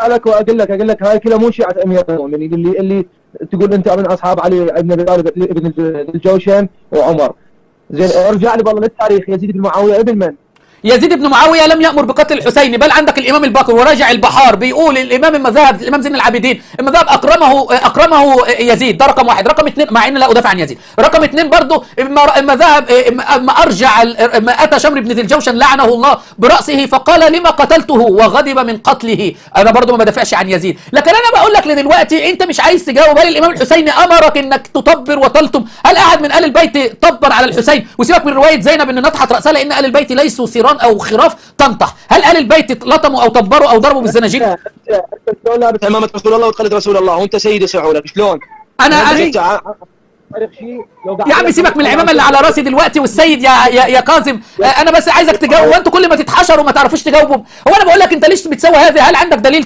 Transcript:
لك واقول لك هاي كلها مو شيعة امير المؤمنين اللي تقول انت من اصحاب علي بن ابي طالب ابن الجوشن وعمر. زين ارجع لي والله للتاريخ. يزيد بن معاويه ابن من؟ يزيد بن معاوية لم يأمر بقتل الحسين، بل عندك الإمام الباقر وراجع البحار بيقول الإمام المذهب الإمام زين العابدين المذهب أكرمه يزيد، ده رقم واحد. رقم اثنين، مع إن لا أدافع عن يزيد، رقم اثنين برضه المذهب ما أرجع ما أتى شمر بن ذي الجوشن لعنه الله برأسه فقال لما قتلته وغضب من قتله. أنا برضه ما بدافعش عن يزيد، لكن أنا بقول لك لدلوقتي أنت مش عايز تجاوب. هل الإمام الحسين أمرك إنك تطبر وتلطم؟ هل أحد من آل البيت طبر على الحسين؟ وسيبك من رواية زينب إن نطحت رأسها لأن آل البيت ليسوا ثيران أو خراف تنطح. هل آل البيت لطموا أو طبروا أو ضربوا بالزناجير؟ انت شلون لابس عمامة رسول الله وتقلد رسول الله وانت سيد سعودك؟ شلون؟ أنا يا عم سيبك من العمامة اللي على راسي دلوقتي والسيد يا كاظم. أنا بس عايزك تجاوب، وأنتوا كل ما تتحشروا ما تعرفوش تجاوبوا. هو أنا بقول لك أنت ليش بتسوي هذا؟ هل عندك دليل